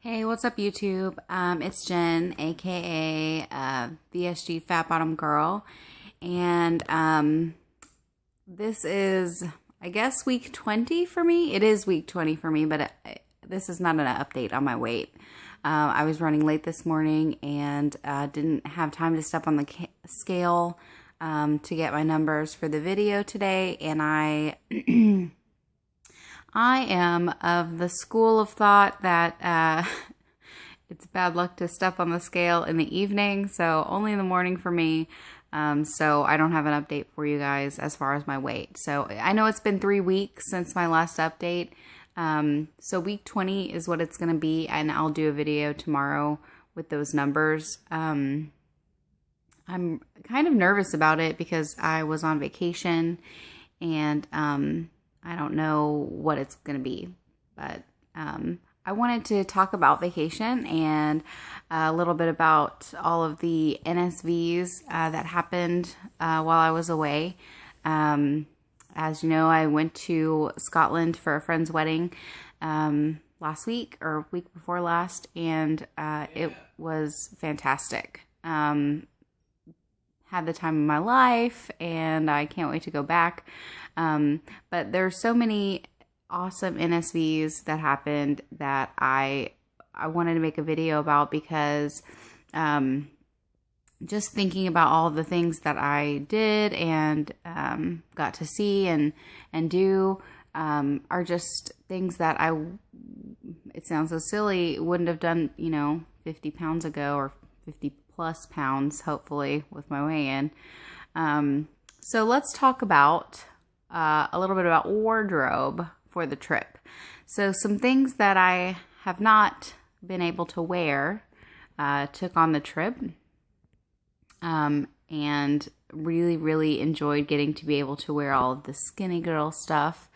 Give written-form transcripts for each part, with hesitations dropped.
Hey, what's up, YouTube? It's Jen, aka VSG Fat Bottom Girl, and this is, I guess, week 20 for me. It is week 20 for me, but this is not an update on my weight. I was running late this morning and didn't have time to step on the scale to get my numbers for the video today, and I am of the school of thought that it's bad luck to step on the scale in the evening, so only in the morning for me. So I don't have an update for you guys as far as my weight. So I know it's been 3 weeks since my last update. So week 20 is what it's going to be, and I'll do a video tomorrow with those numbers. I'm kind of nervous about it because I was on vacation and I don't know what it's going to be, but I wanted to talk about vacation and a little bit about all of the NSVs that happened while I was away. As you know, I went to Scotland for a friend's wedding last week or week before last, and it was fantastic. Had the time of my life, and I can't wait to go back. But there's so many awesome NSVs that happened that I wanted to make a video about because just thinking about all the things that I did and got to see and do are just things that it sounds so silly, wouldn't have done, 50 pounds ago, or 50 plus pounds, hopefully, with my weigh-in. So let's talk about a little bit about wardrobe for the trip. So some things that I have not been able to wear took on the trip, and really enjoyed getting to be able to wear all of the skinny girl stuff,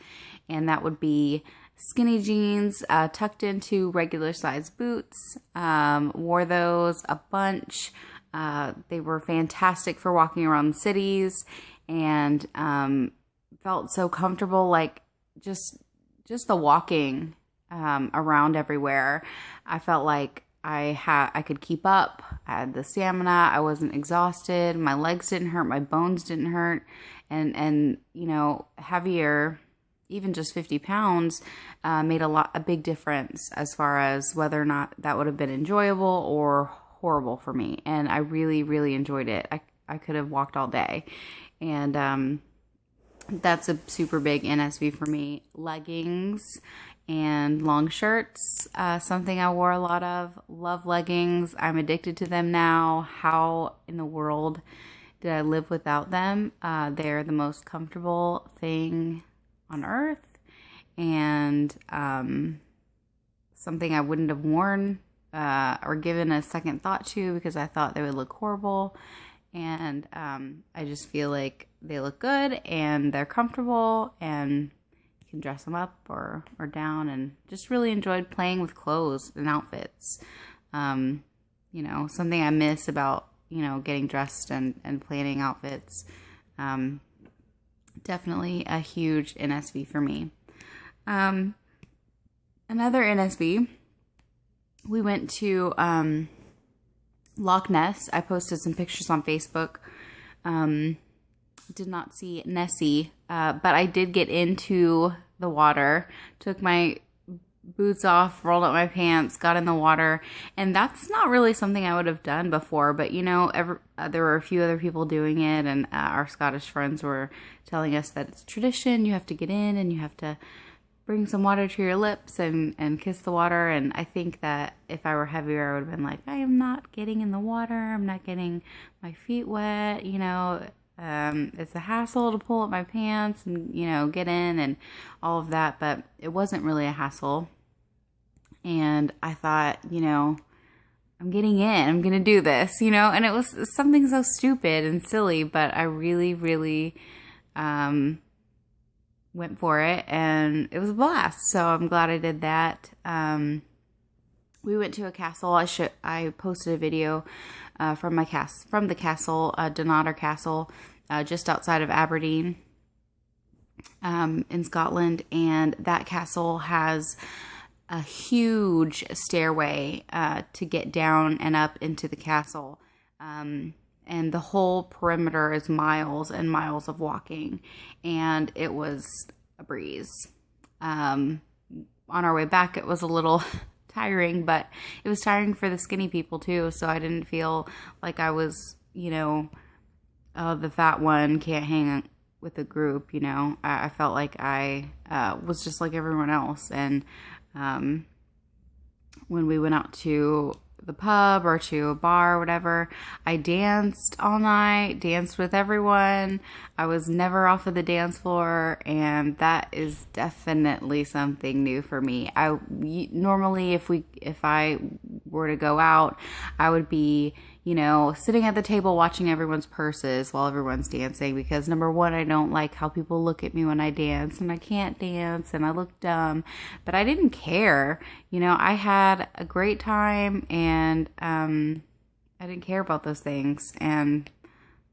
and that would be skinny jeans tucked into regular size boots. Wore those a bunch. They were fantastic for walking around the cities, and felt so comfortable, like just the walking around everywhere. I felt like I could keep up. I had the stamina. I wasn't exhausted. My legs didn't hurt. My bones didn't hurt. And heavier, even just 50 pounds, made a big difference as far as whether or not that would have been enjoyable or horrible for me. And I really enjoyed it. I could have walked all day. And that's a super big NSV for me. Leggings and long shirts, something I wore a lot of. Love leggings. I'm addicted to them now. How in the world did I live without them? They're the most comfortable thing on earth, and something I wouldn't have worn or given a second thought to because I thought they would look horrible. And I just feel like they look good and they're comfortable, and you can dress them up or down, and just really enjoyed playing with clothes and outfits. Something I miss about, getting dressed and planning outfits. Definitely a huge NSV for me. Another NSV, we went to Loch Ness. I posted some pictures on Facebook. Did not see Nessie, but I did get into the water, took my boots off, rolled up my pants, got in the water, and that's not really something I would have done before, but there were a few other people doing it, and our Scottish friends were telling us that it's tradition. You have to get in and you have to bring some water to your lips and kiss the water. And I think that if I were heavier, I would have been like, I am not getting in the water. I'm not getting my feet wet. It's a hassle to pull up my pants and, get in and all of that. But it wasn't really a hassle. And I thought, I'm getting in. I'm going to do this, and it was something so stupid and silly, but I really went for it, and it was a blast. So I'm glad I did that. We went to a castle. I posted a video from the castle, Dunnottar Castle, just outside of Aberdeen, in Scotland, and that castle has a huge stairway to get down and up into the castle. And the whole perimeter is miles and miles of walking. And it was a breeze. On our way back, it was a little tiring, but it was tiring for the skinny people too. So I didn't feel like I was, oh, the fat one can't hang with the group, I felt like I was just like everyone else. And when we went out to the pub or to a bar or whatever, I danced all night, danced with everyone. I was never off of the dance floor, and that is definitely something new for me. Normally if I were to go out, I would be, sitting at the table watching everyone's purses while everyone's dancing, because number one, I don't like how people look at me when I dance, and I can't dance and I look dumb, but I didn't care. I had a great time, and I didn't care about those things, and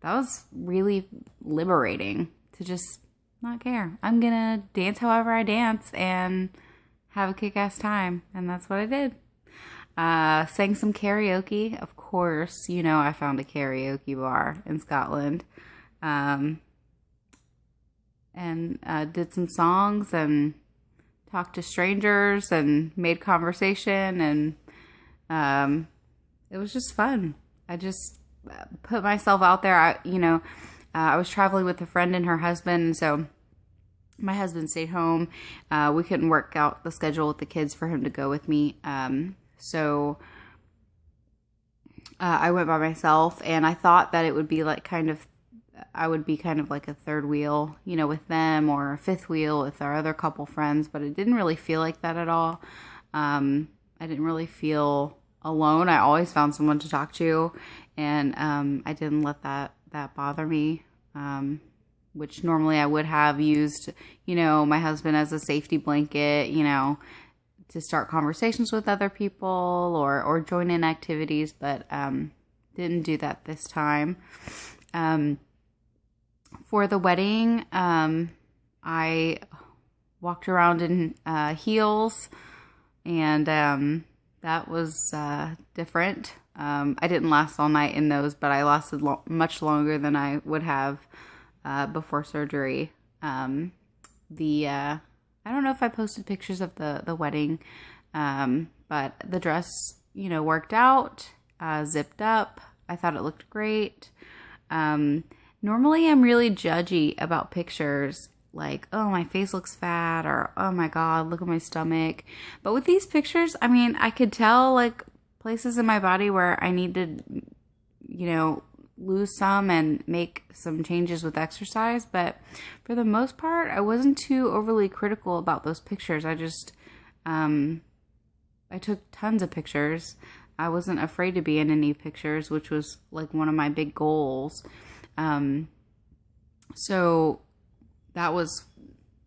that was really liberating to just not care. I'm gonna dance however I dance and have a kick-ass time, and that's what I did. Sang some karaoke, of course. I found a karaoke bar in Scotland, and did some songs and talked to strangers and made conversation, and it was just fun. I just put myself out there. I was traveling with a friend and her husband, and so my husband stayed home. We couldn't work out the schedule with the kids for him to go with me. So I went by myself, and I thought that it would be like I would be kind of like a third wheel, with them, or a fifth wheel with our other couple friends, but it didn't really feel like that at all. I didn't really feel alone. I always found someone to talk to, and I didn't let that bother me, which normally I would have used, my husband as a safety blanket, to start conversations with other people or join in activities, but didn't do that this time. For the wedding, I walked around in heels, and that was different. I didn't last all night in those, but I lasted much longer than I would have before surgery. I don't know if I posted pictures of the wedding, but the dress, worked out, zipped up. I thought it looked great. Normally I'm really judgy about pictures, like, oh, my face looks fat, or oh my God, look at my stomach. But with these pictures, I could tell like places in my body where I need to, lose some and make some changes with exercise. But for the most part, I wasn't too overly critical about those pictures. I just, I took tons of pictures. I wasn't afraid to be in any pictures, which was like one of my big goals. So that was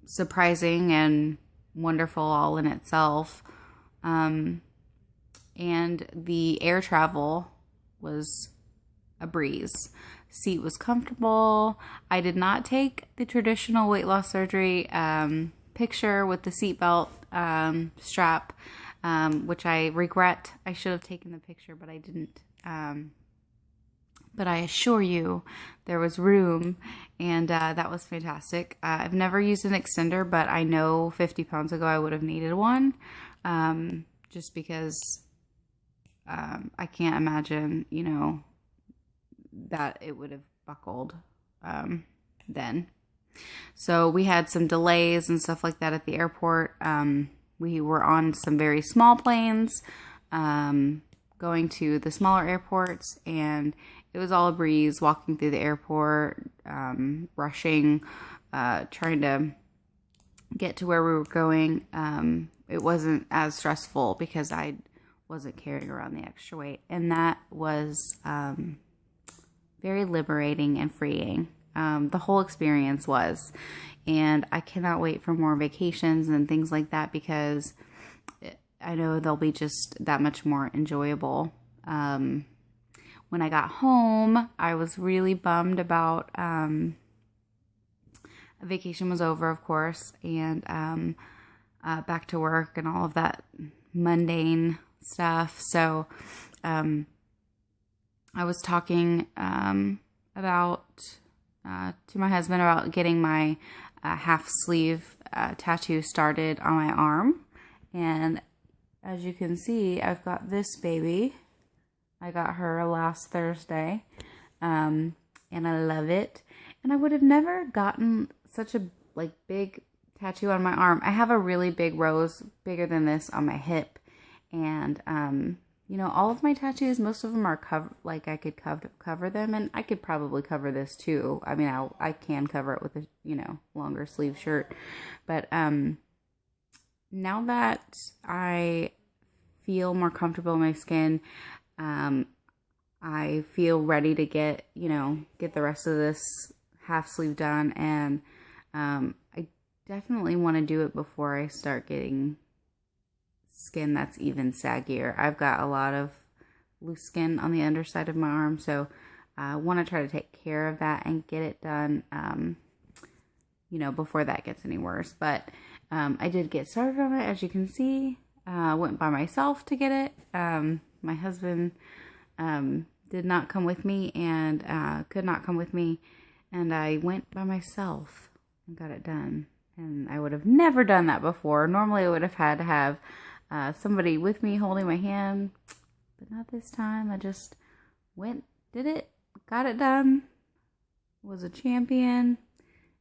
surprising and wonderful all in itself. And the air travel was a breeze. Seat was comfortable. I did not take the traditional weight loss surgery picture with the seatbelt strap, which I regret. I should have taken the picture, but I didn't. But I assure you there was room, and that was fantastic. I've never used an extender, but I know 50 pounds ago I would have needed one, just because I can't imagine, that it would have buckled then. So we had some delays and stuff like that at the airport. We were on some very small planes going to the smaller airports, and it was all a breeze walking through the airport, rushing, trying to get to where we were going. It wasn't as stressful because I wasn't carrying around the extra weight, and that was very liberating and freeing. The whole experience was, and I cannot wait for more vacations and things like that, because I know they'll be just that much more enjoyable. When I got home, I was really bummed about vacation was over, of course, and back to work and all of that mundane stuff. So I was talking about to my husband about getting my half sleeve tattoo started on my arm. And as you can see, I've got this baby. I got her last Thursday, and I love it. And I would have never gotten such a big tattoo on my arm. I have a really big rose, bigger than this, on my hip, and you know, all of my tattoos, most of them are I could cover them, and I could probably cover this too. I mean, I can cover it with a, you know, longer sleeve shirt, but now that I feel more comfortable in my skin, I feel ready to get the rest of this half sleeve done, and I definitely want to do it before I start getting skin that's even saggier. I've got a lot of loose skin on the underside of my arm, so I want to try to take care of that and get it done, you know, before that gets any worse. But I did get started on it, as you can see. Went by myself to get it. My husband did not come with me and could not come with me, and I went by myself and got it done. And I would have never done that before. Normally I would have had to have somebody with me holding my hand, but not this time. I just went, did it, got it done, was a champion,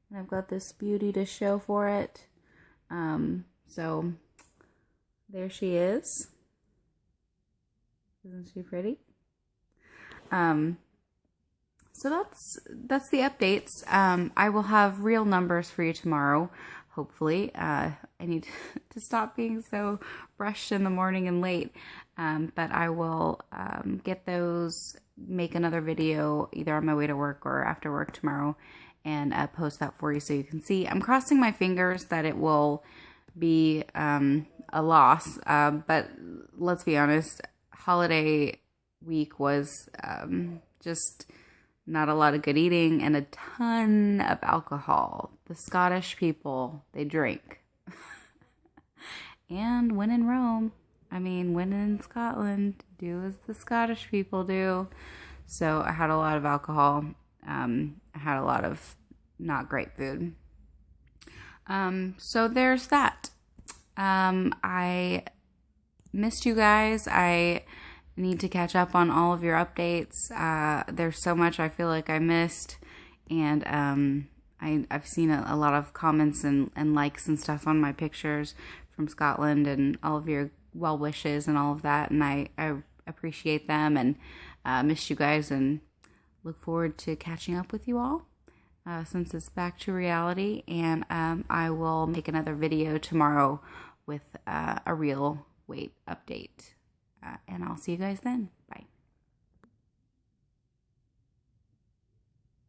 and I've got this beauty to show for it. So there she is. Isn't she pretty? So that's the updates. I will have real numbers for you tomorrow, hopefully. I need to stop being so rushed in the morning and late, but I will get those, make another video either on my way to work or after work tomorrow, and post that for you so you can see. I'm crossing my fingers that it will be a loss, but let's be honest, holiday week was just not a lot of good eating and a ton of alcohol. The Scottish people, they drink. And when in Rome, I mean, when in Scotland, do as the Scottish people do. So I had a lot of alcohol. I had a lot of not great food. So there's that. I missed you guys. I need to catch up on all of your updates. There's so much I feel like I missed, and I've seen a lot of comments and likes and stuff on my pictures from Scotland and all of your well wishes and all of that, and I appreciate them, and missed you guys, and look forward to catching up with you all since it's back to reality. And I will make another video tomorrow with a real weight update. And I'll see you guys then.